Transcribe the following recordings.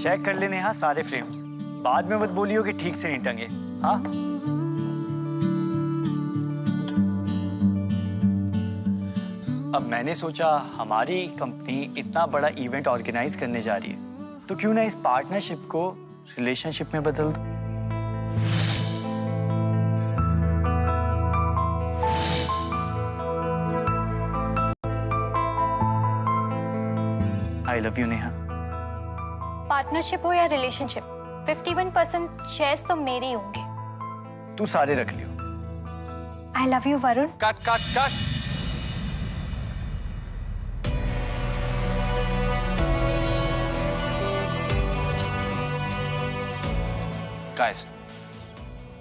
Check कर लेने हाँ सारे फ्रेम्स, बाद में मत बोलियो कि ठीक से नहीं टंगे। हाँ अब मैंने सोचा हमारी कंपनी इतना बड़ा इवेंट ऑर्गेनाइज करने जा रही है तो क्यों ना इस पार्टनरशिप को रिलेशनशिप में बदल दो। आई लव यू नेहा। पार्टनरशिप हो या रिलेशनशिप, 51% शेयर्स तो मेरे ही होंगे। तू सारे रख लियो। I love you Varun. Cut cut cut. Guys,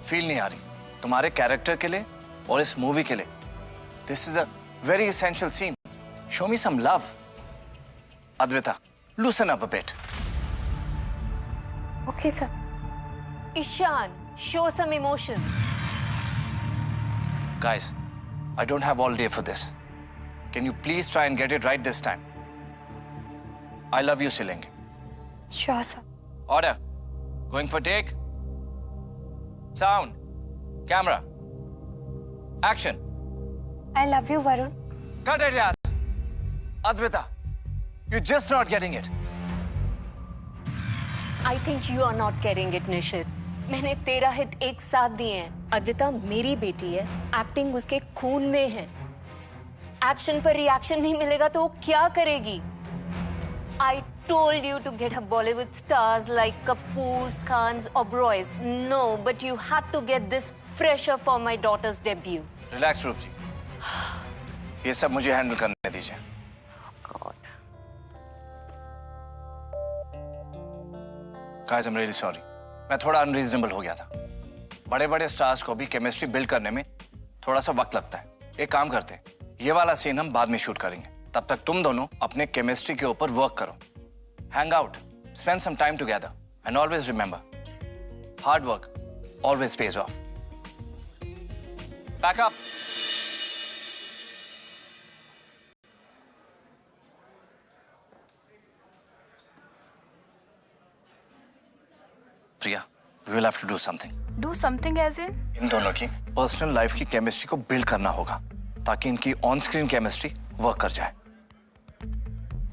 feel नहीं आ रही तुम्हारे कैरेक्टर के लिए और इस मूवी के लिए। This is a very essential scene. Show me some love. Advita, loosen up a bit. Okay sir. Ishan, show some emotions. Guys, I don't have all day for this. Can you please try and get it right this time? I love you, Siling. Sure, sir. Order. Going for take. Sound. Camera. Action. I love you Varun. Cut it, yaar. Advita, you're just not getting it. I think you are not getting it, निशित। मैंने 13 hit एक साथ दिए हैं। अद्विता मेरी बेटी है, acting उसके खून में है। एक्शन पर रिएक्शन नहीं मिलेगा तो वो क्या करेगी? I told you to get her Bollywood stars like Kapoor's, Khan's, Oberoi's. No, but you had to get this fresher for my daughter's debut. Relax, रूप जी। ये सब मुझे हैंडल करने दीजिए। God. Guys, I'm really sorry. मैं थोड़ा unreasonable हो गया था। बड़े बड़े स्टार्स को भी केमिस्ट्री बिल्ड करने में थोड़ा सा वक्त लगता है। एक काम करते हैं, ये वाला सीन हम बाद में शूट करेंगे। तब तक तुम दोनों अपने केमिस्ट्री के ऊपर वर्क करो। Hang out, spend some time together and always remember, hard work always pays off. Back up. Priya, we will have to do something. Do something as in? इन दोनों की पर्सनल लाइफ की केमिस्ट्री को build करना होगा ताकि इनकी on screen chemistry work कर जाए।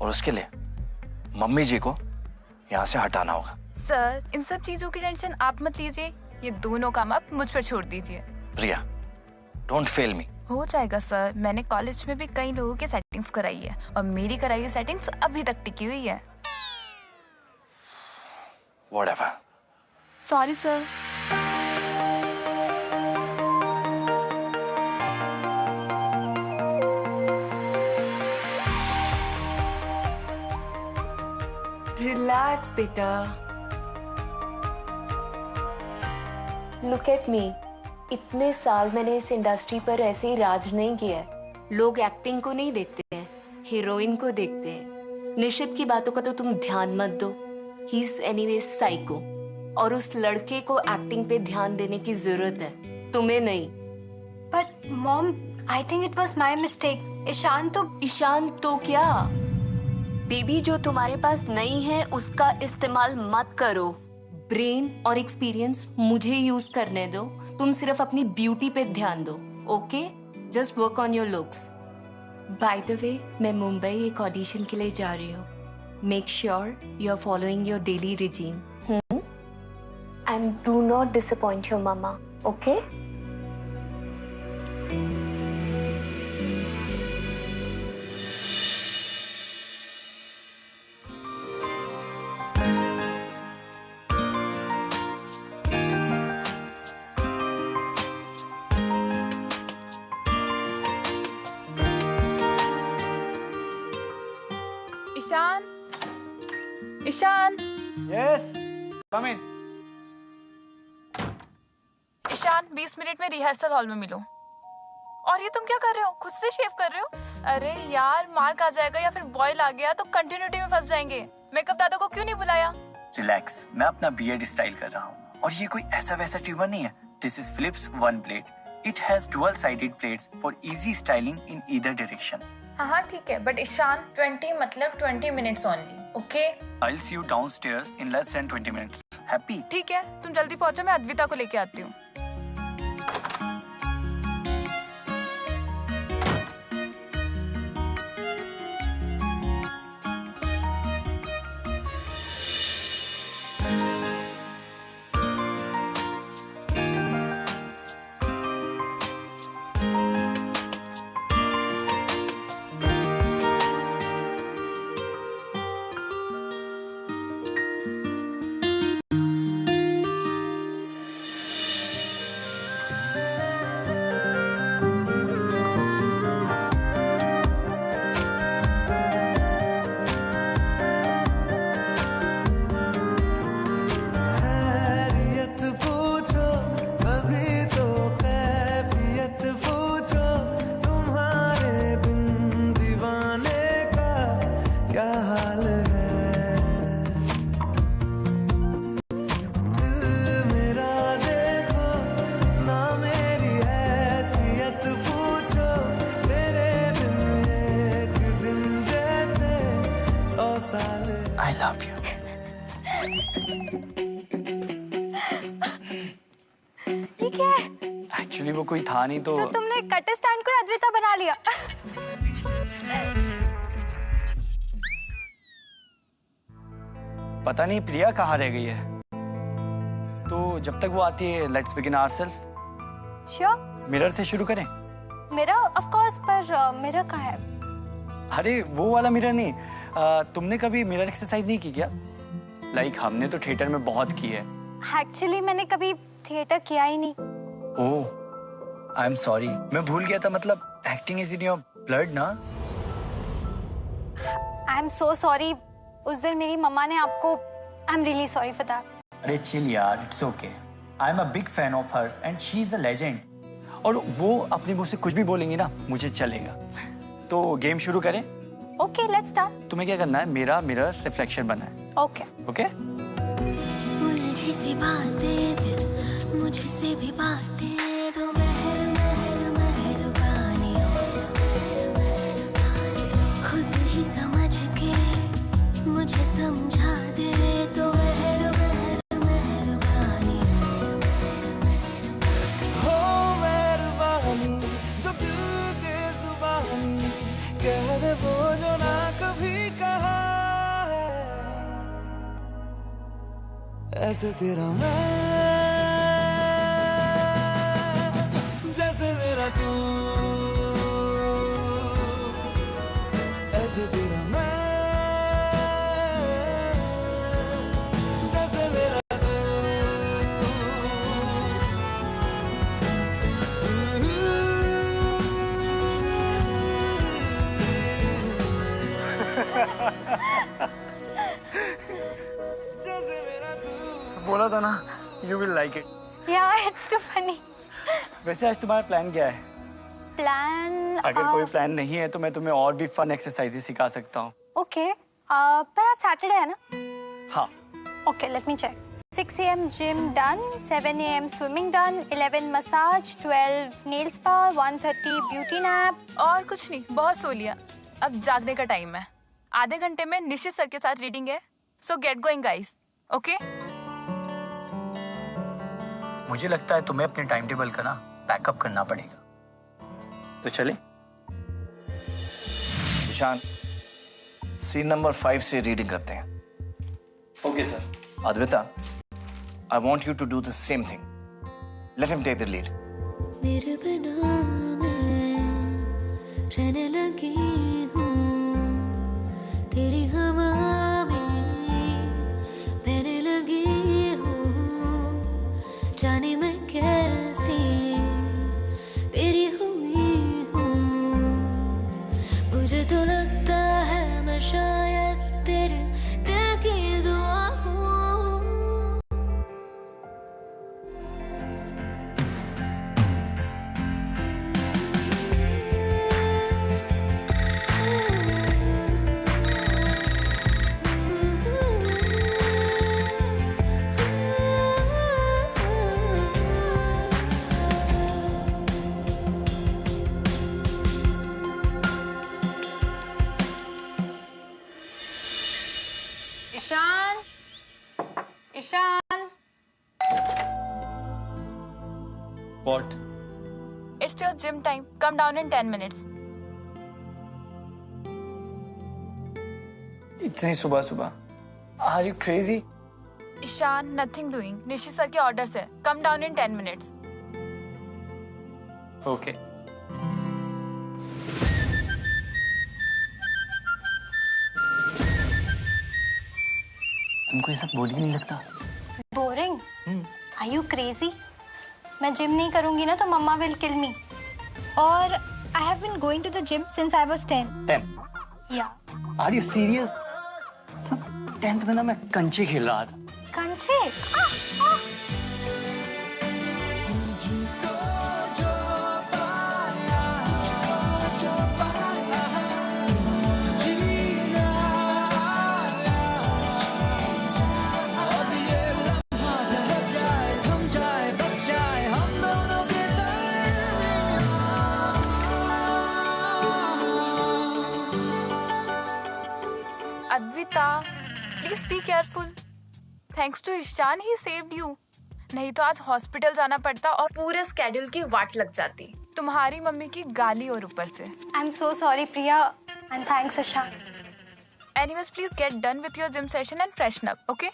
और उसके लिए मम्मी जी को यहाँ से हटाना होगा। सर, इन सब चीजों की टेंशन आप मत लीजिए, ये दोनों काम आप मुझ पर छोड़ दीजिए। प्रिया, डोंट फेल मी। हो जाएगा सर, मैंने कॉलेज में भी कई लोगों की सेटिंग्स कराई है और मेरी कराई हुई सेटिंग्स अभी तक टिकी हुई है। Whatever. Sorry sir. Relax, बेटा। Look at me. इतने साल मैंने इस इंडस्ट्री पर ऐसे ही राज नहीं किया है। लोग एक्टिंग को नहीं देखते हैं, हीरोइन को देखते हैं। निशित की बातों का तो तुम ध्यान मत दो। He is anyway psycho. और उस लड़के को एक्टिंग पे ध्यान देने की जरूरत है, तुम्हें नहीं। But mom, I think it was my mistake. Ishan तो क्या? बेबी, जो तुम्हारे पास नहीं है उसका इस्तेमाल मत करो। ब्रेन और एक्सपीरियंस मुझे यूज करने दो, तुम सिर्फ अपनी ब्यूटी पे ध्यान दो। Okay, just work on your looks. By the way, मैं मुंबई एक ऑडिशन के लिए जा रही हूँ। Make sure you are following your daily regime and do not disappoint your mama. Okay? Ishaan, Ishaan, yes, come in. Ishaan, 20 minute में रिहर्सल हॉल में मिलो। और ये तुम क्या कर रहे हो? खुद से शेव कर रहे हो? अरे यार, मार्क आ जाएगा या फिर बॉयल आ गया तो कंटिन्यूटी में फंस जाएंगे। मेकअप दादा को क्यों नहीं बुलाया? रिलैक्स, मैं अपना बियर्ड स्टाइल कर रहा हूँ और ये कोई ऐसा वैसा ट्रिमर नहीं है। This is Philips one blade. It has dual sided blades for easy styling in either direction. हाँ ठीक है, बट ईशान 20 मतलब 20 minutes only, okay? I'll see you downstairs in less than 20 minutes. Happy? ठीक है, तुम जल्दी पहुंचो, मैं अद्विता को लेके आती हूँ। I love you. ये क्या है? Actually वो कोई था नहीं तो तुमने कट स्टैंड को अद्विता बना लिया। पता नहीं प्रिया कहाँ रह गई है। तो जब तक वो आती है let's begin ourself. Sure. Mirror से शुरू करें? मेरा ऑफ कोर्स, पर मेरा कहाँ है? अरे वो वाला मिरर नहीं। तुमने कभी मिरर एक्सरसाइज नहीं की क्या? लाइक हमने तो थिएटर में बहुत की है। एक्चुअली मैंने कभी थिएटर किया ही नहीं। ओह आई एम सॉरी, मैं भूल गया था। मतलब acting is in your blood ना। I am so sorry. उस दिन मेरी मम्मा ने आपको, I am really sorry for that. अरे चिल यार, it's okay. I am a big fan of hers and she is a legend. और वो अपने मुंह से कुछ भी बोलेंगी ना, मुझे चलेगा। तो गेम शुरू करें? Okay let's start. तुम्हें क्या करना है, मेरा मिरर रिफ्लेक्शन बनना है। Okay okay? मुझे से बातें दिल मुझसे भी बातें दो, मेहर मेहर मेहरबानी खुद ही समझ के मुझे समझा दे तो, मेहर मेहर मेहरबानी हो मेहरबानी जो दिल के जुबानी कह दे वो जो ना कभी कहा है, ऐसे तेरा मैं जैसे मेरा तू, ऐसे तेरा मैं जैसे मेरा जैसे मेरा तू। बोला था ना, यू विल लाइक इट। या इट्स टू फनी। वैसे आज तुम्हारा प्लान क्या है? प्लान, अगर कोई प्लान नहीं है तो मैं तुम्हें और भी फन एक्सरसाइजेस सिखा सकता हूँ। ओके, पर आज सैटरडे है ना? हाँ। Okay let me check. 6 AM gym done, 7 AM swimming done, 11 massage, 12 nail spa, 1:30 beauty nap. और कुछ नहीं, बहुत सो लिया, अब जागने का टाइम है। आधे घंटे में निश्चित सर के साथ रीडिंग है, सो गेट गोइंग गाइस, ओके? मुझे लगता है तुम्हें अपने टाइम टेबल का ना बैकअप करना पड़ेगा। तो चले? ईशान, सीन नंबर 5 से रीडिंग करते हैं। Okay sir. Advita, I want you to do the same thing. Let him take the lead. मेरे बिना मैं रहने लगी हूँ, तेरी हवा में बहने लगी हूँ, जाने मैं कैसी तेरी हुई हूँ, मुझे तो लगता है मैं शायद तेरे दिल की दुआ हूँ। Ishan, What? it's your gym time. Come down in 10 minutes. इतनी सुबह सुबह? Are you crazy? Ishaan, nothing doing. Nishi sir के ऑर्डर से. Come down in 10 minutes. Okay. तुमको ये सब बोरिंग नहीं लगता? बोरिंग? Are you crazy? मैं जिम नहीं करूंगी ना तो मम्मा विल किल मी. और I have been going to the gym since I was 10. 10? या. Are you serious? 10th में ना मैं कंचे खेल रहा था. कंचे? अद्विता, please be careful. Thanks to Ishaan he saved you. नहीं तो आज हॉस्पिटल जाना पड़ता और पूरे स्केड्यूल की वाट लग जाती. तुम्हारी मम्मी की गाली और ऊपर से. I am so sorry Priya and thanks Ishaan. Anyways, please get done with your gym session and freshen up, okay?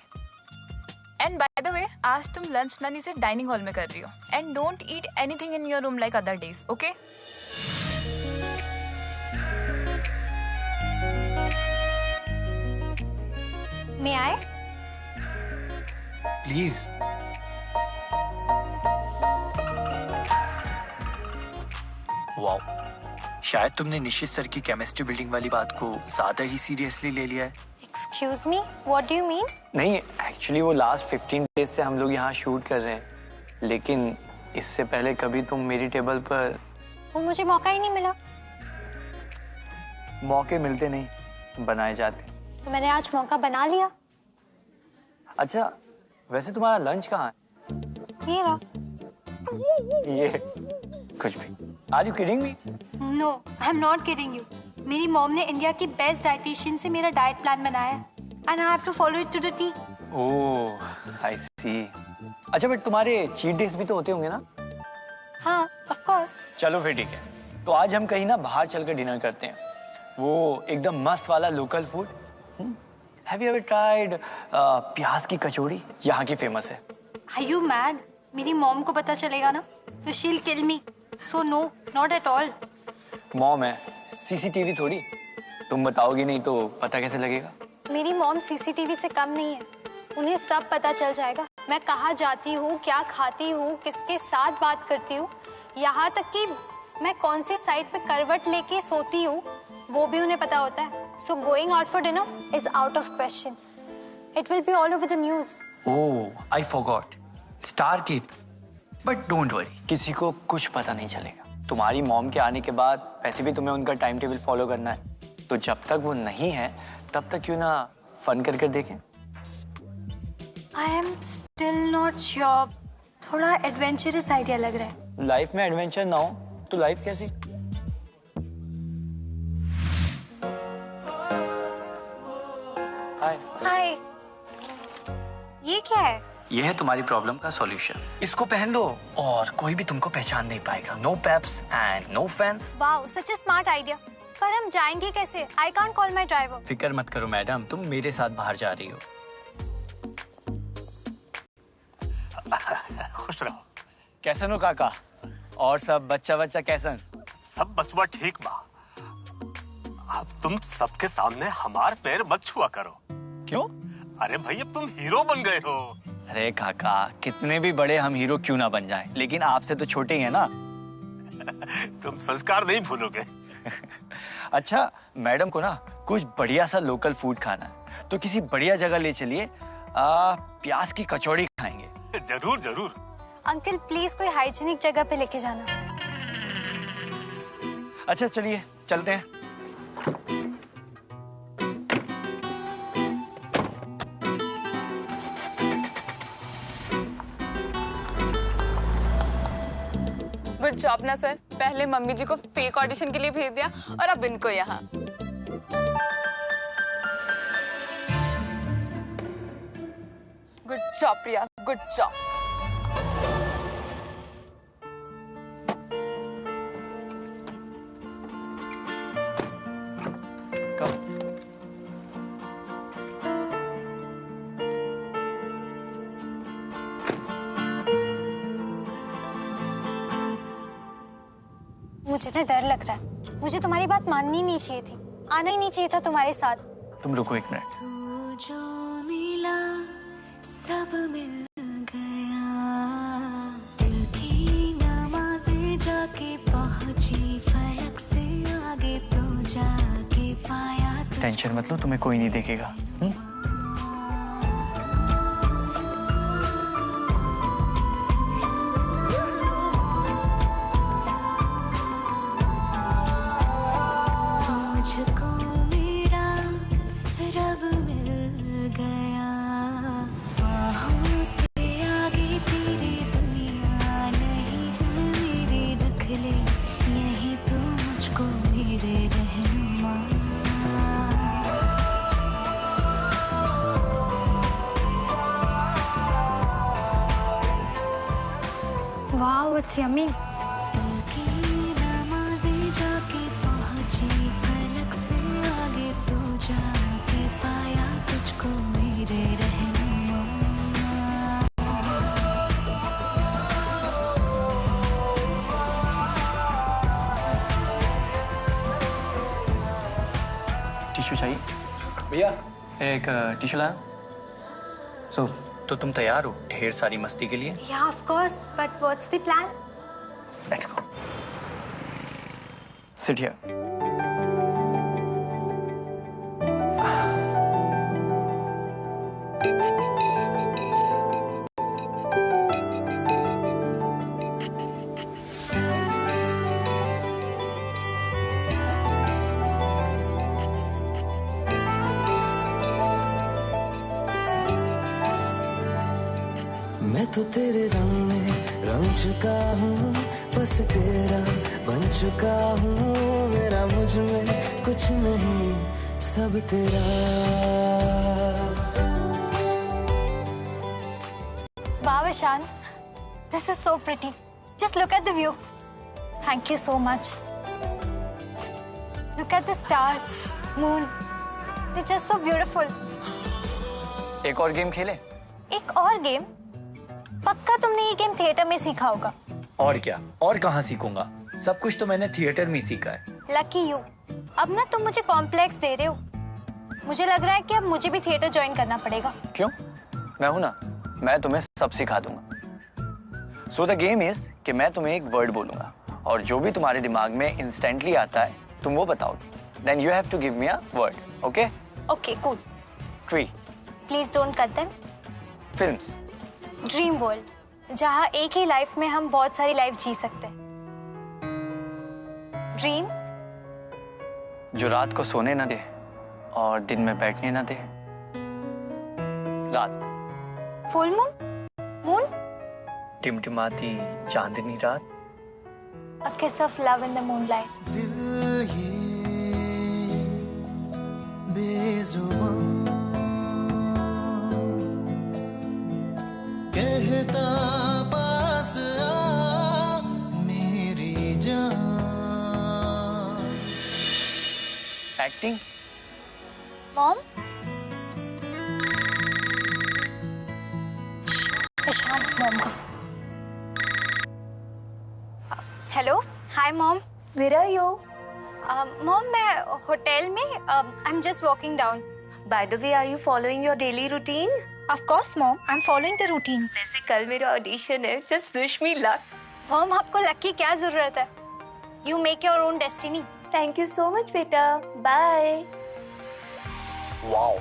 And by the way, आज तुम लंच ना नीचे डाइनिंग हॉल में कर रही हो. And don't eat anything in your room like other days, okay? May I? Please. Wow, शायद तुमने निश्चित सर की केमिस्ट्री बिल्डिंग वाली बात को ज्यादा ही सीरियसली ले लिया है. Excuse me, what do you mean? नहीं, एक्चुअली वो लास्ट 15 डेज से हम लोग यहाँ शूट कर रहे हैं, लेकिन इससे पहले कभी तुम मेरी टेबल पर. वो मुझे मौका ही नहीं मिला. मौके मिलते नहीं, बनाए जाते. तो मैंने आज मौका बना लिया. अच्छा, वैसे तुम्हारा लंच कहाँ है? ये रहा. ये कुछ भी. Are you kidding me? No, I am not kidding you. मेरी मॉम ने इंडिया की बेस्ट डाइटिशियन से मेरा डाइट प्लान बनाया है and I have to follow it to the T. Oh, I see. अच्छा, बट तुम्हारे चीट डेज भी तो होते होंगे ना? हाँ, ऑफ कोर्स. चलो फिर ठीक है. तो आज हम कहीं ना बाहर चलकर डिनर करते हैं. वो एकदम मस्त वाला local food. Have you ever tried प्याज की कचौड़ी? यहाँ की फेमस है. Are you mad? मेरी मॉम को पता चलेगा ना तो she will kill me. So no, not at all. Mom है, सीसीटीवी थोड़ी. तुम बताओगी नहीं तो पता कैसे लगेगा? मेरी मॉम सीसीटीवी से कम नहीं है. उन्हें सब पता चल जाएगा. मैं कहाँ जाती हूँ, क्या खाती हूँ, किसके साथ बात करती हूँ, यहाँ तक कि मैं कौन सी साइड पे करवट लेके सोती हूँ वो भी उन्हें पता होता है. So going out for dinner is out of question. It will be all over the news. Oh, I forgot. Star kid. But don't worry, किसी को कुछ पता नहीं चलेगा. तुम्हारी मॉम के आने के बाद वैसे भी तुम्हें उनका टाइम टेबल फॉलो करना है, तो जब तक वो नहीं है तब तक क्यों ना फन कर कर देखें. I am still not sure. थोड़ा एडवेंचरस आइडिया लग रहा है. लाइफ में एडवेंचर ना हो तो लाइफ कैसी? हाय. हाय. ये क्या है? ये है तुम्हारी प्रॉब्लम का सॉल्यूशन. इसको पहन लो और कोई भी तुमको पहचान नहीं पाएगा. No paps and no fans. Wow, such a smart idea. पर हम जाएंगे कैसे? I can't call my driver. फिक्र मत करो मैडम, तुम मेरे साथ बाहर जा रही हो. खुश रहो. कैसन हो काका? और सब बच्चा बच्चा कैसन? सब बचवा ठीक बा. अब तुम सबके सामने हमार पैर मत छुआ करो. क्यों? अरे भाई, अब तुम हीरो बन गए हो. अरे काका, कितने भी बड़े हम हीरो क्यों ना बन जाएं, लेकिन आपसे तो छोटे ही हैं ना. तुम संस्कार नहीं भूलोगे. अच्छा, मैडम को ना कुछ बढ़िया सा लोकल फूड खाना है, तो किसी बढ़िया जगह ले चलिए. प्याज की कचौड़ी खाएंगे. जरूर जरूर. अंकल प्लीज कोई हाइजीनिक जगह पे लेके जाना. अच्छा चलिए, चलते हैं. गुड जॉब ना सर. पहले मम्मी जी को फेक ऑडिशन के लिए भेज दिया और अब इनको यहाँ. गुड. जॉब प्रिया, गुड जॉब। मुझे ना डर लग रहा है। मुझे तुम्हारी बात माननी नहीं चाहिए थी, आना ही नहीं चाहिए था तुम्हारे साथ। तुम रुको एक मिनट। तू जो मिला सब मिल गया, दिल की नमाज़ें जाके पहुंची फलक से आगे, तो जाके पाया टेंशन मत लो, तुम्हें कोई नहीं देखेगा। मुझको मेरा रब मिल गया, बाहों से आगे तेरी दुनिया नहीं है मेरे, रख ले यही तो मुझको मेरे रहनुमा। Wow, it's yummy. दिल की नमाज़ें जाके पहुंची फलक से आगे, तो जाके पाया तुझको मेरे रहनुमा। टिश्यू चाहिए भैया? एक टिश्यू लाया। सो तो तुम तैयार हो ढेर सारी मस्ती के लिए? या of course, but what's the plan? Let's go. Sit here. मैं तो तेरे रंग में रंग चुका हूँ, बस तेरा बन चुका हूँ, मेरा मुझ में कुछ नहीं सब तेरा। Wow, Ishan, this is so pretty. Just look at the view. Thank you so much. Look at the stars, moon. They're just so beautiful. एक और गेम खेलें? एक और गेम? पक्का तुमने ये गेम थिएटर में सीखा होगा। और क्या, और कहाँ सीखूंगा? सब कुछ तो मैंने थिएटर में सीखा है। Lucky you. अब ना तुम मुझे कॉम्प्लेक्स दे रहे हो। मुझे लग रहा है कि अब मुझे भी थिएटर ज्वाइन करना पड़ेगा। क्यों? मैं हूं ना, मैं तुम्हें सब सिखा दूंगा। सो द गेम इज कि मैं तुम्हें एक वर्ड बोलूंगा और जो भी तुम्हारे दिमाग में इंस्टेंटली आता है तुम वो बताओगे। Then you have to give me a word, okay? Okay, cool. Tree. Please don't cut them. Films. Dream world, जहाँ एक ही लाइफ में हम बहुत सारी लाइफ जी सकते हैं। ड्रीम, जो रात को सोने ना दे और दिन में बैठने ना दे। रात। फुल मून, मून, टिमटिमाती चांदनी रात। a kiss of love in the moonlight. दिल ये बेजुबान कहता पास आ मेरी जान। एक्टिंग। मॉम, ईशान, मॉम का। Hello, hi mom. Where are you? Mom, मैं होटल में, I am just walking down. By the way, are you following your daily routine? Of course, Mom. I'm following the routine. वैसे कल मेरा audition है, just wish me luck. Mom, आपको luck की क्या जरूरत है? You make your own destiny. Thank you so much, बेटा. Bye. Wow,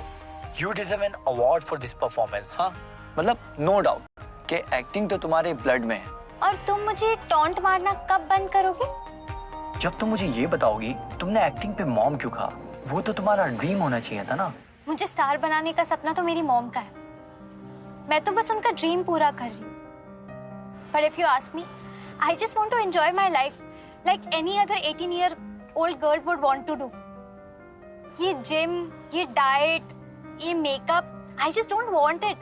you deserve an award for this performance. हाँ, मतलब नो डाउट कि एक्टिंग तो तुम्हारे ब्लड में है। और तुम मुझे टॉन्ट मारना कब बंद करोगे? जब तुम मुझे ये बताओगी तुमने एक्टिंग पे मॉम क्यों कहा, वो तो तुम्हारा ड्रीम होना चाहिए था ना। मुझे स्टार बनाने का सपना तो मेरी मॉम का है, मैं तो बस उनका ड्रीम पूरा कर रही हूँ। But if you ask me, I just want to enjoy my life like any other 18-year-old girl would want to do. ये जिम, ये डाइट, ये makeup, I just don't want it.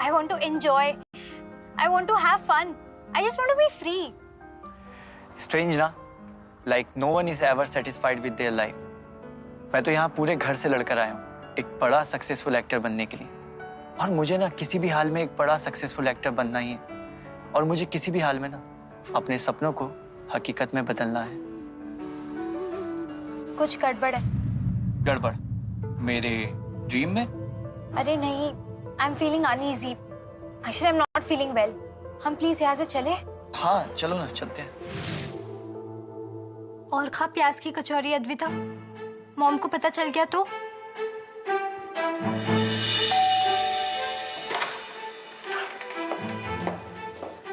I want to enjoy. I want to have fun. I just want to be free. Strange ना? Like no one is ever satisfied with their life. मैं तो यहाँ पूरे घर से लड़कर आया हूँ एक बड़ा सक्सेसफुल एक्टर बनने के लिए, और मुझे ना किसी भी हाल में एक बड़ा सक्सेसफुल एक्टर बनना ही है, और मुझे किसी भी हाल में ना अपने सपनों को हकीकत में बदलना है। कुछ गड़बड़ है। गड़बड़? मेरे ड्रीम में? अरे नहीं, I am feeling uneasy. Actually I am not feeling well. हम प्लीज यहाँ से चले? हाँ चलो ना, चलते हैं। और खा प्याज की कचौरी अद्विता। मॉम को पता चल गया तो?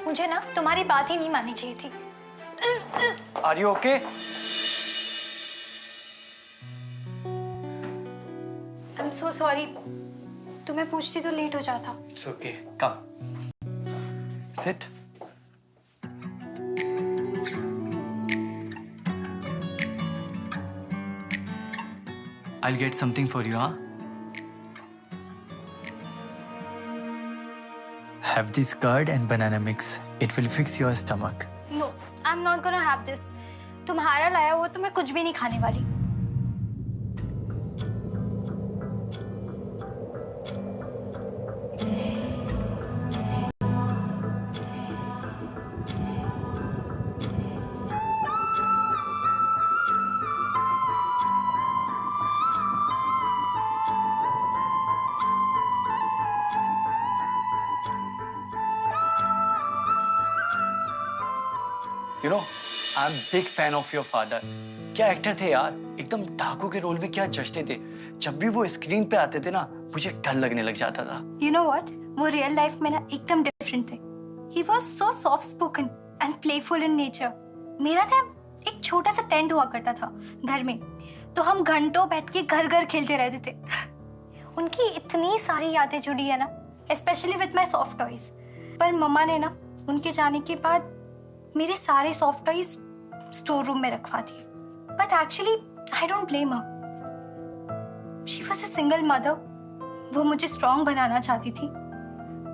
मुझे ना तुम्हारी बात ही नहीं माननी चाहिए थी। Are you okay? I'm so sorry. तुम्हें पूछती तो लेट हो जाता। It's okay. Come. Sit. I'll get something for you, huh? Have this curd and banana mix. It will fix your stomach. No, I'm not gonna have this. तुम्हारा लाया वो तो मैं कुछ भी नहीं खाने वाली। You know, I'm big fan of your father. क्या एक्टर थे यार, एकदम डाकू के रोल में क्या जचते थे। जब भी वो स्क्रीन पे आते थे ना, मुझे डर लगने लग जाता था। You know what? वो रियल लाइफ में ना एकदम डिफरेंट थे। He was so soft spoken and playful in nature. मेरा ना एक छोटा सा टेंट हुआ करता था घर में, तो हम घंटों बैठ के घर घर खेलते रहते थे। उनकी इतनी सारी यादें जुड़ी है ना, specially with my soft toys. पर मम्मा ने ना उनके जाने के बाद मेरे सारे सॉफ्ट टॉयज स्टोर रूम में रखवा दिए। But actually I don't blame her. She was a single mother. वो मुझे स्ट्रॉन्ग बनाना चाहती थी,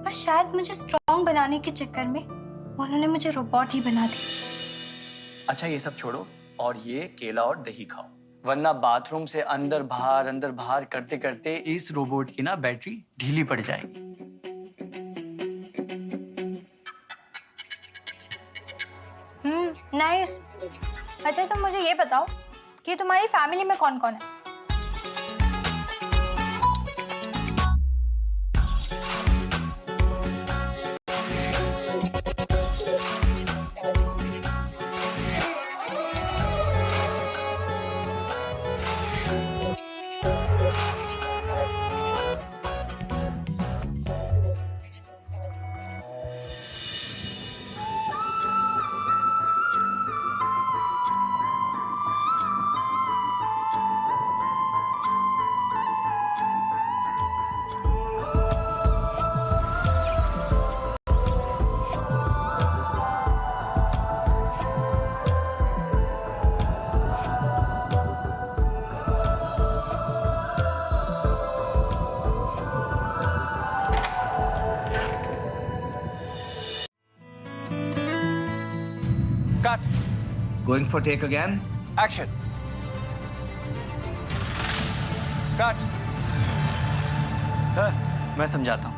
पर शायद मुझे स्ट्रॉन्ग बनाने के चक्कर में उन्होंने मुझे रोबोट ही बना दिया। अच्छा ये सब छोड़ो और ये केला और दही खाओ, वरना बाथरूम से अंदर बाहर करते करते इस रोबोट की ना बैटरी ढीली पड़ जाएगी। नाइस। अच्छा तुम मुझे ये बताओ कि तुम्हारी फैमिली में कौन कौन है? Cut. Going for take again. Action. Cut. Sir मैं समझाता हूँ।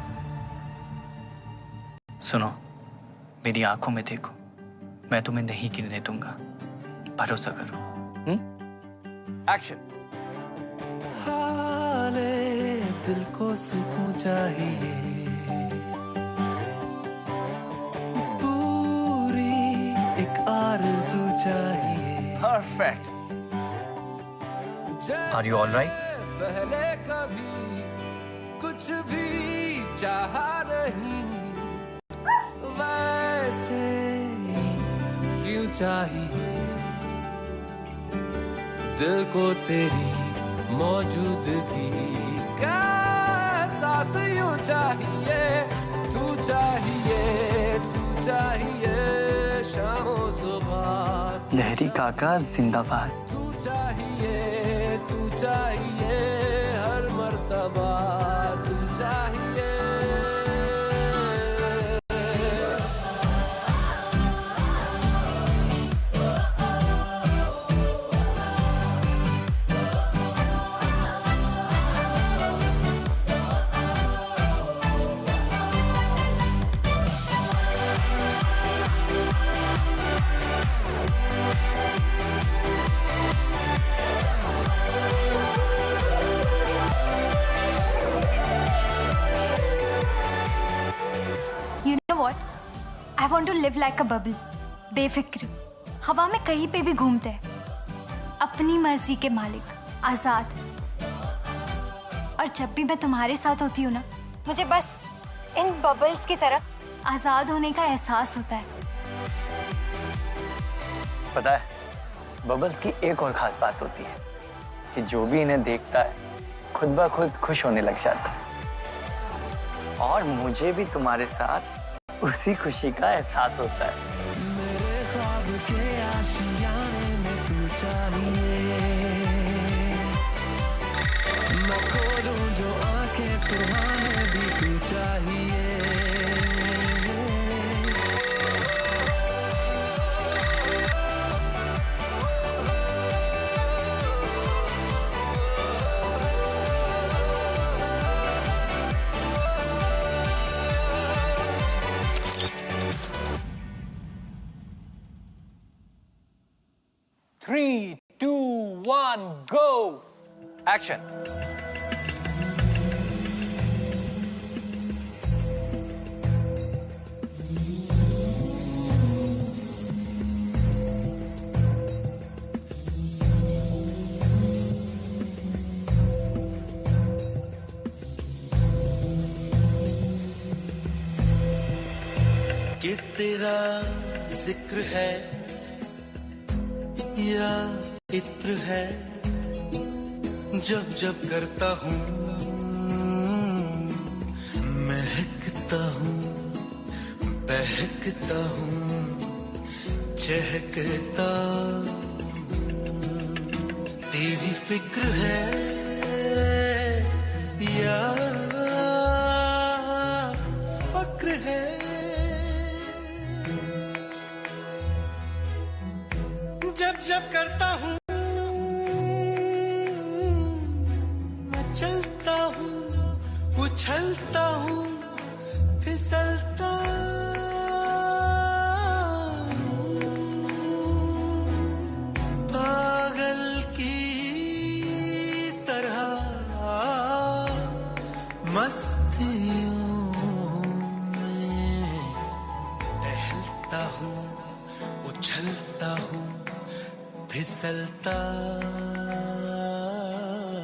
सुनो, मेरी आंखों में देखो, मैं तुम्हें नहीं गिरने दूंगा, भरोसा करो। Action. हाले दिल को सुकून चाहिए, पूरी एक आरज़ू चाहिए। Perfect. Are you all right? पहले कभी कुछ भी चाहा नहीं, वैसे ही क्यों चाहिए दिल को तेरी मौजूदगी का एहसास यूं चाहिए। तू चाहिए शामों सुबह। लहरी काका जिंदाबाद। तू चाहिए हर मर्तबा। तू चाहिए want to live like a bubble. बेफिक्र, हवा में कहीं पे भी घूमते हैं, अपनी मर्जी के मालिक, आजाद। और जब भी मैं तुम्हारे साथ होती हूँ ना, मुझे बस इन बबल्स की तरह आजाद होने का एहसास होता है। पता है, बबल्स की एक और खास बात होती है कि जो भी इन्हें देखता है खुद ब खुद खुश होने लग जाता है। और मुझे भी तुम्हारे साथ उसी खुशी का एहसास होता है। मेरे ख्वाब के आशियाने में तू चाहिए, मैं खोलूं जो आंखें सुहाने भी तू चाहिए। Three, two, one, go! Action. कि तेरा जिक्र है या इत्र है, जब जब करता हूँ महकता हूँ, बहकता हूँ, चहकता तेरी फिक्र है या फक्र है, जब जब करता हूँ मैं चलता हूँ, उछलता हूँ, फिसलता पागल की तरह मस्तियों में टहलता हूँ, उछलता हूँ,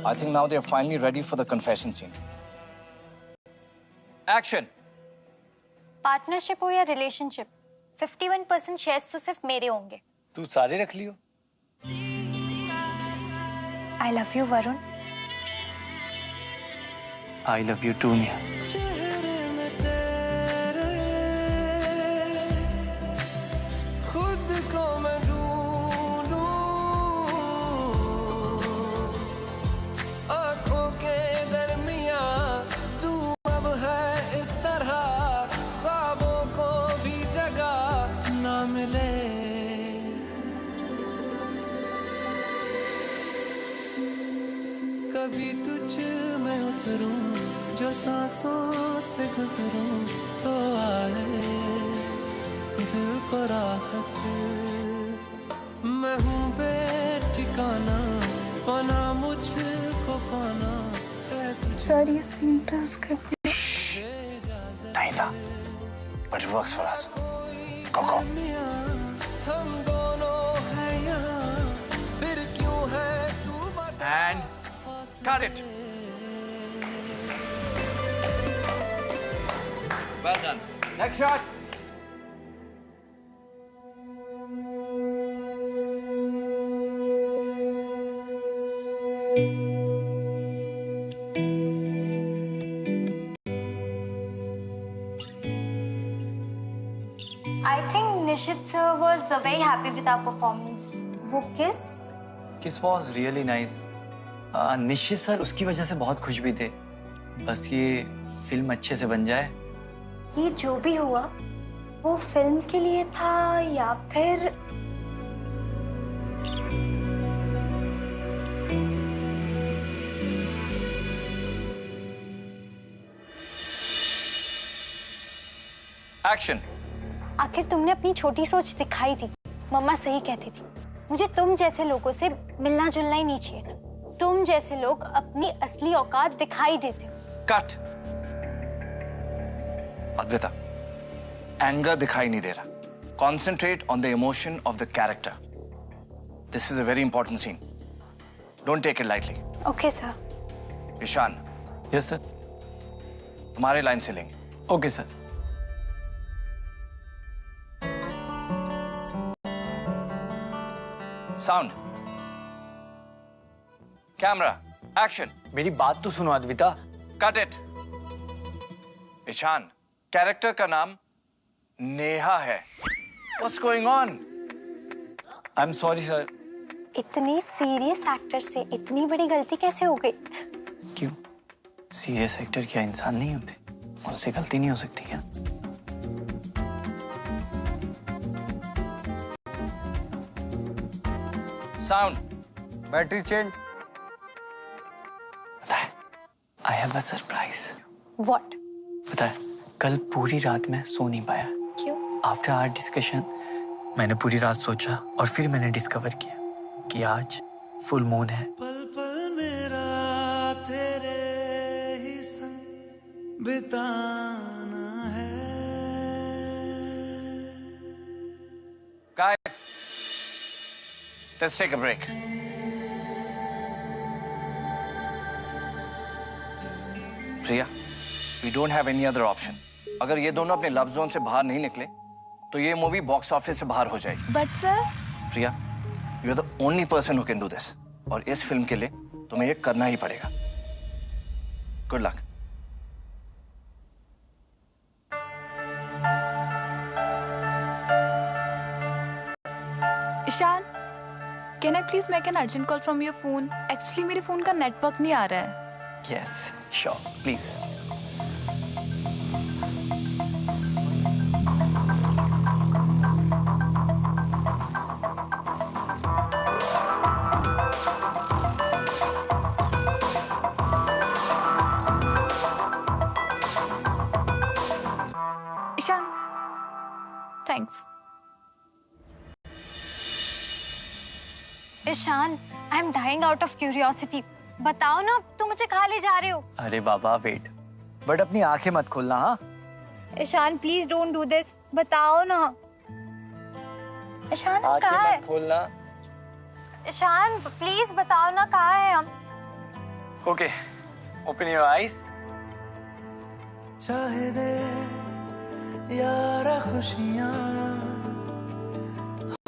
I think now they are finally ready for the confession scene. Action. Partnership हो या रिलेशनशिप, 51% शेयर्स तो सिर्फ मेरे होंगे। तू सारे रख लियो। I love you, Varun. I love you too, Neha। चेहरे में तेरे खुद को मैं ढूंढूं, आंखों के दरमियां तू अब है इस तरह, ख्वाबों को भी जगह ना मिले। कभी तुझ में उतरूं, जो सांसों से गुजरूं, तो आए दिल को राहत। मैं हूँ बेठिकाना, पाना मुझको पाना है तुझे। सर, ये सीन ट्रांसक्रिप्ट नहीं था, but it works for us. Go, go. हम दोनों हैं यहाँ, फिर क्यों है तू बता। And cut it. Well done. Next shot. I think Nishit sir was very happy with our performance. वो किस was really nice. निश्चित सर उसकी वजह से बहुत खुश भी थे। बस ये फिल्म अच्छे से बन जाए। ये जो भी हुआ वो फिल्म के लिए था या फिर Action. आखिर तुमने अपनी छोटी सोच दिखाई थी। मम्मा सही कहती थी, मुझे तुम जैसे लोगों से मिलना जुलना ही नहीं चाहिए था। तुम जैसे लोग अपनी असली औकात दिखाई देते हो। Cut. Advaita. एंगर दिखाई नहीं दे रहा. Concentrate on the emotion of the character. This is a very important scene. Don't take it lightly. Okay sir. Ishaan, yes sir. हमारे लाइन से लेंगे. Okay sir. Sound, camera, action. मेरी बात तो सुनो Advita. Cut it. Ishaan, character का नाम नेहा है. What's going on? I'm sorry sir. इतने सीरियस एक्टर से इतनी बड़ी गलती कैसे हो गई? क्यों? सीरियस एक्टर क्या इंसान नहीं होते? उनसे गलती नहीं हो सकती क्या? Sound, battery change. पता है, I have a surprise. What? पता है, कल पूरी रात मैं सो नहीं पाया. क्यों? आफ्टर आवर डिस्कशन मैंने पूरी रात सोचा और फिर मैंने डिस्कवर किया कि आज फुल मून है. पल पल मेरा तेरे ही संग बिताना है. Guys, let's take a break. Priya, we don't have any other option. अगर ये दोनों अपने लव जोन से बाहर नहीं निकले तो ये मूवी बॉक्स ऑफिस से बाहर हो जाएगी. But sir, Priya, you are the only person who can do this. और इस फिल्म के लिए तुम्हें ये करना ही पड़ेगा. Good luck. Ishaan, can I please make an urgent call from your phone? Actually मेरे फोन का नेटवर्क नहीं आ रहा है. Yes sure please. Ishaan, thanks. Ishaan, I am dying out of curiosity. बताओ ना, तुम मुझे कहाँ ले जा रहे हो? अरे बाबा वेट, बट अपनी आंखें मत खोलना. हाँ Ishaan please don't do this. बताओ ना. ईशान हम कहाँ है? खोलना. ईशान प्लीज बताओ ना, कहाँ है हम? Okay, open your eyes. चाहे दे यारा खुशियाँ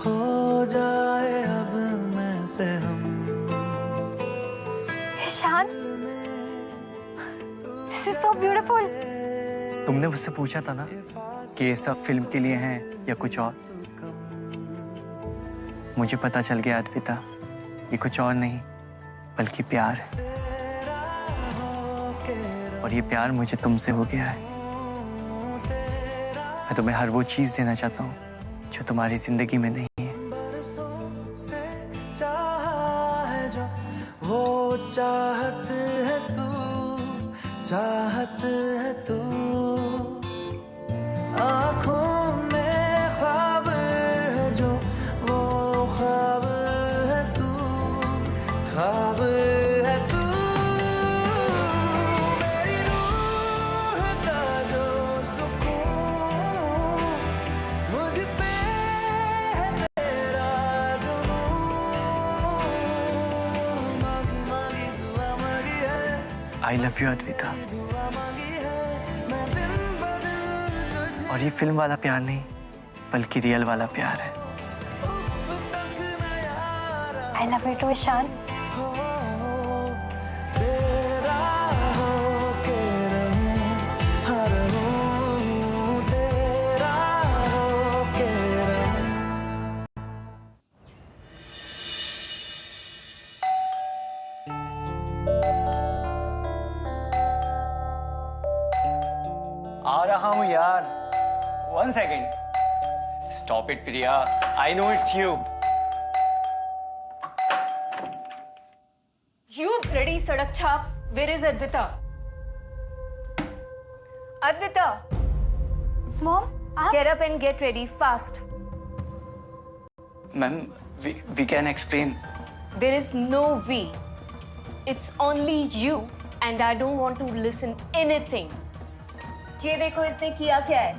हो जाए अब मैं से हम. Ishaan, this is so beautiful. तुमने मुझसे पूछा था ना कि ये सब फिल्म के लिए हैं या कुछ और. मुझे पता चल गया अद्विता, ये कुछ और नहीं बल्कि प्यार है. और ये प्यार मुझे तुमसे हो गया है. मैं तुम्हें हर वो चीज देना चाहता हूँ जो तुम्हारी जिंदगी में नहीं है. वो चाहत है तू, चाहत है तू. आँखों में ख्वाब है जो, वो ख्वाब है तू, ख्वाब है तू. मेरी रूह का जो सुकून, मुझ पे है तेरा जुनून. मांगी मांगी दुआ मांगी है, आई लव यू अद्विता. दुआ मांगी है. मैं दिन ब दिन और ये फिल्म वाला प्यार नहीं बल्कि रियल वाला प्यार है. I love you too Ishaan. तेरा होके रहूं, हर हूं तेरा होके रहूं. आ रहा हूँ यार. 1 second. Stop it Priya, I know it's you. You bloody सड़क छाप. Where is Advita? Advita, mom, आप get up and get ready fast. Ma'am we can explain. There is no we. It's only you and I don't want to listen anything. ये देखो इसने किया क्या है.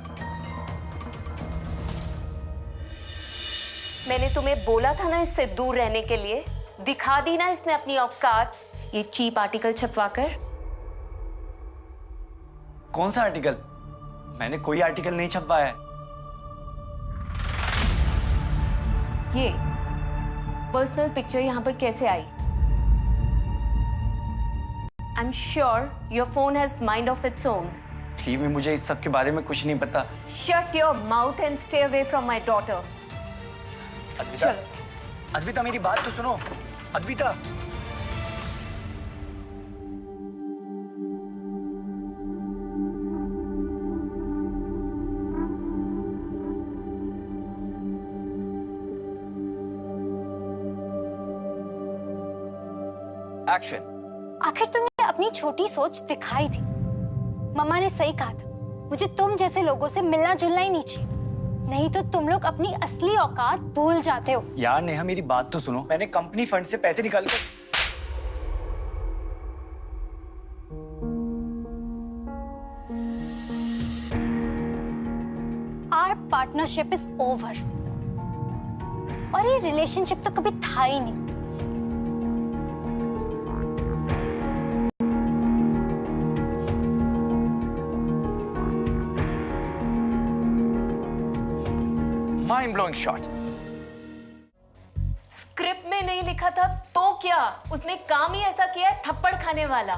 मैंने तुम्हें बोला था ना इससे दूर रहने के लिए। दिखा दी ना इसने अपनी औकात, ये चीप आर्टिकल छपवाकर। कौन सा आर्टिकल? मैंने कोई आर्टिकल नहीं छपवाया है। ये पर्सनल पिक्चर यहाँ पर कैसे आई? I am sure your phone has mind of its own. Please में मुझे इस सब के बारे में कुछ नहीं पता। Shut your mouth and stay away from my daughter. Advaita, Advaita मेरी बात तो सुनो। अद्विता, एक्शन। आखिर तुमने अपनी छोटी सोच दिखाई थी। मम्मा ने सही कहा था, मुझे तुम जैसे लोगों से मिलना जुलना ही नहीं चाहिए, नहीं तो तुम लोग अपनी असली औकात भूल जाते हो। यार नेहा मेरी बात तो सुनो। मैंने कंपनी फंड से पैसे निकाल कर आवर पार्टनरशिप इज ओवर। और ये रिलेशनशिप तो कभी था ही नहीं। Mind blowing shot. स्क्रिप्ट में नहीं लिखा था तो क्या? उसने काम ही ऐसा किया है, थप्पड़ खाने वाला।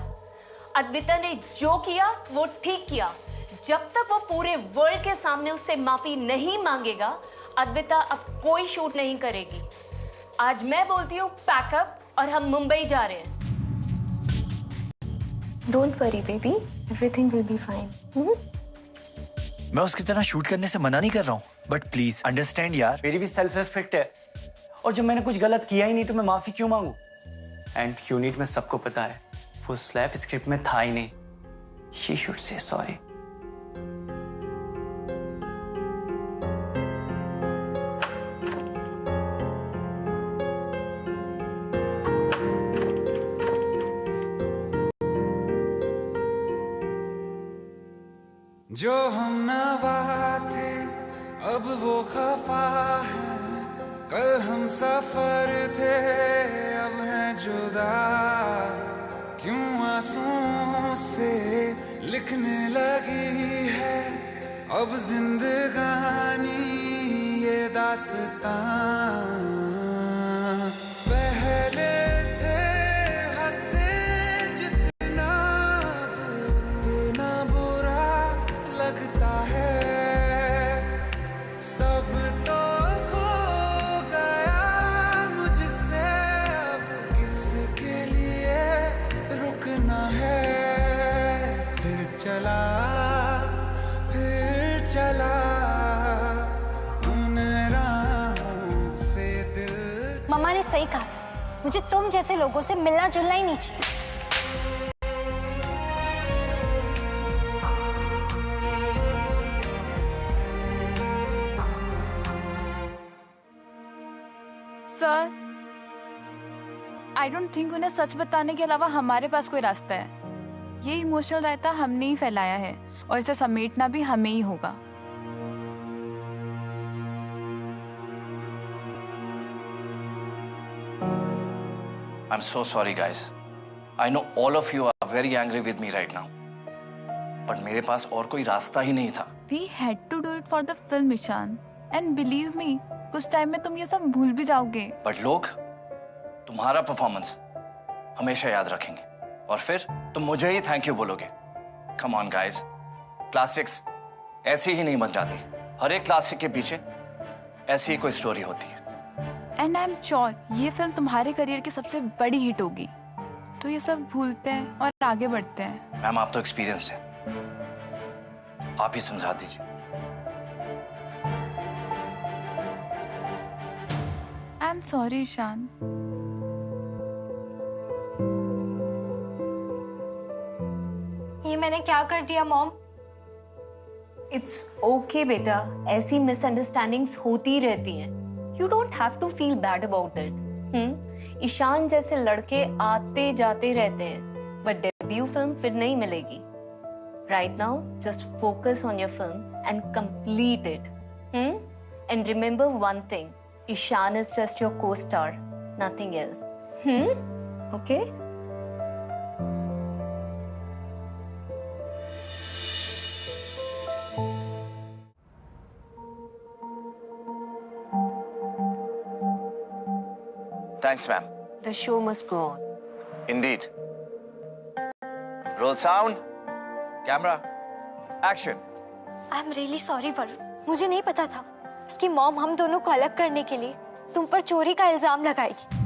अद्विता ने जो किया वो ठीक किया। जब तक वो पूरे वर्ल्ड के सामने उससे माफी नहीं मांगेगा, अद्विता अब कोई शूट नहीं करेगी। आज मैं बोलती हूँ पैकअप, और हम मुंबई जा रहे हैं। Don't worry baby, everything will be fine. मैं उसकी तरह शूट करने से मना नहीं कर रहा हूँ, बट प्लीज अंडरस्टैंड यार, मेरी भी सेल्फ रिस्पेक्ट है। और जब मैंने कुछ गलत किया ही नहीं तो मैं माफी क्यों मांगू? एंड यूनिट में सबको पता है वो स्लैप स्क्रिप्ट में था ही नहीं। She should say sorry. जो हम नवा थे अब वो खफा है, कल हम सफर थे अब हैं जुदा। क्यों आंसुओं से लिखने लगी है अब जिंदगानी ये दास्तां। पहले थे हंसे जितना उतना बुरा लगता है। सब तो खो गया मुझसे, अब किसके लिए रुकना है। फिर चला उन राहों से दिल। मम्मा ने सही कहा था, मुझे तुम जैसे लोगों से मिलना जुलना ही नहीं चाहिए। सर, आई डोंट थिंक उन्हें सच बताने के अलावा हमारे पास कोई रास्ता है। ये इमोशनल रायता हमने ही फैलाया है और इसे समेटना भी हमें ही होगा। I'm so sorry guys. I know all of you are very angry with me right now. But मेरे पास और कोई रास्ता ही नहीं था। We had to do it for the film, Ishaan. And believe me, कुछ टाइम में तुम ये सब भूल भी जाओगे। But लोग तुम्हारा परफॉर्मेंस हमेशा याद रखेंगे और फिर तुम मुझे ही थैंक यू बोलोगे। Come on guys, क्लासिक्स ऐसी ही नहीं बन जाती। हर एक क्लासिक के पीछे ऐसी ही कोई स्टोरी होती है। एंड आई एम श्योर ये फिल्म तुम्हारे करियर की सबसे बड़ी हिट होगी। तो ये सब भूलते हैं और आगे बढ़ते हैं। मैम आप तो एक्सपीरियंस्ड हैं, आप ही समझा दीजिए। I am sorry Ishaan. ये मैंने क्या कर दिया मॉम? इट्स ओके बेटा, ऐसी मिसअंडरस्टैंडिंग्स होती रहती हैं। You don't have to feel bad about it. Ishan जैसे लड़के आते जाते रहते हैं, but debut film फिर नहीं मिलेगी। Right now, just focus on your film and complete it. And remember one thing, Ishan is just your co-star, nothing else. Okay? Thanks, ma'am. The show must go on. Indeed. Roll sound. Camera. Action. I am really sorry Varun, मुझे नहीं पता था कि mom हम दोनों को अलग करने के लिए तुम पर चोरी का इल्जाम लगाएगी।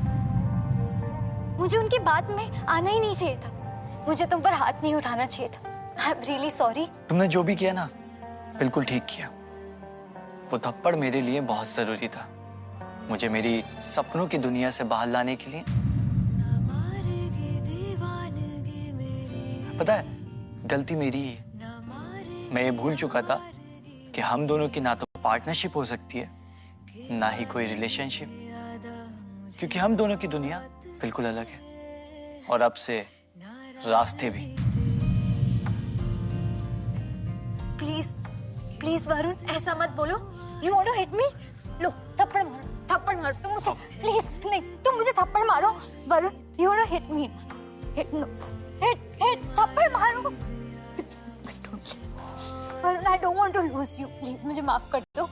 मुझे उनकी बात में आना ही नहीं चाहिए था, मुझे तुम पर हाथ नहीं उठाना चाहिए था। आई एम रियली सॉरी। तुमने जो भी किया ना, बिल्कुल ठीक किया। वो थप्पड़ मेरे लिए बहुत जरूरी था, मुझे मेरी सपनों की दुनिया से बाहर लाने के लिए। पता है, गलती मेरी ही है। मैं ये भूल चुका था कि हम दोनों की ना तो पार्टनरशिप हो सकती है, ना ही कोई रिलेशनशिप, क्योंकि हम दोनों की दुनिया बिल्कुल अलग है और अब से रास्ते भी। प्लीज प्लीज वरुण, ऐसा मत बोलो। You want to hit me? लो थप्पड़ मारो, थप्पड़ मारो तुम मुझे। प्लीज नहीं, तुम मुझे थप्पड़ मारो Varun. You want to hit me? Hit no, hit थप्पड़ मारो Varun. I don't want to lose you, please मुझे माफ कर दो।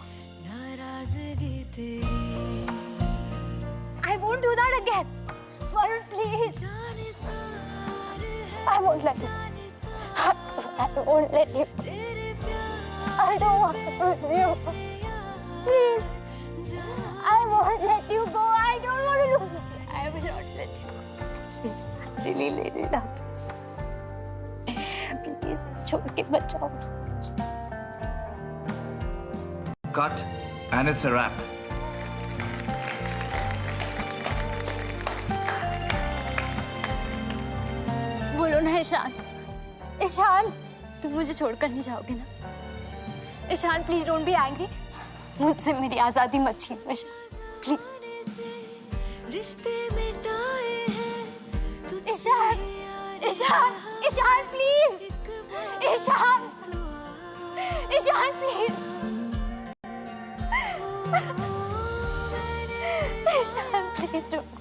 I won't do that again Varun, please. I won't let you, I won't let you. I don't want to lose you. Please. I won't let you go. I don't want to lose you. I will not let you go. Really, really love you. Please, छोड़ के बचाओ. Cut. And it's a wrap. बोलो ना ईशान, ईशान, तुम मुझे छोड़कर नहीं जाओगे ना? Ishaan please don't be angry, मुझसे मेरी आजादी मत छीनो Ishaan, please. Ishaan, Ishaan, Ishaan please, Ishaan, Ishaan please, Ishaan please don't.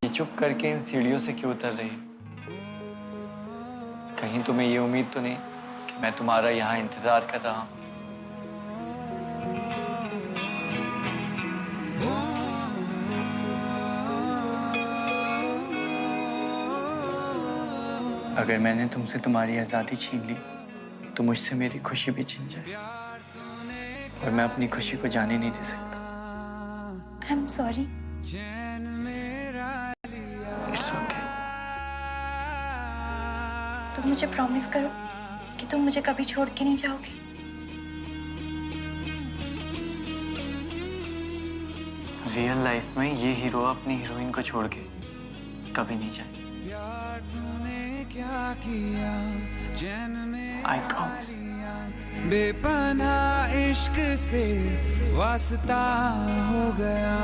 ये चुप करके इन सीढ़ियों से क्यों उतर रही? कहीं तुम्हें ये उम्मीद तो नहीं कि मैं तुम्हारा यहाँ इंतजार कर रहा हूँ? अगर मैंने तुमसे तुम्हारी आजादी छीन ली तो मुझसे मेरी खुशी भी छिन जाए और मैं अपनी खुशी को जाने नहीं दे सकता। आई एम सॉरी। It's okay. तुम मुझे प्रॉमिस करो कि तुम मुझे कभी छोड़ के नहीं जाओगे। रियल लाइफ में ये हीरो अपनी हीरोइन को छोड़ के कभी नहीं जाए। I promise. बेपनाह इश्क से वास्ता हो गया।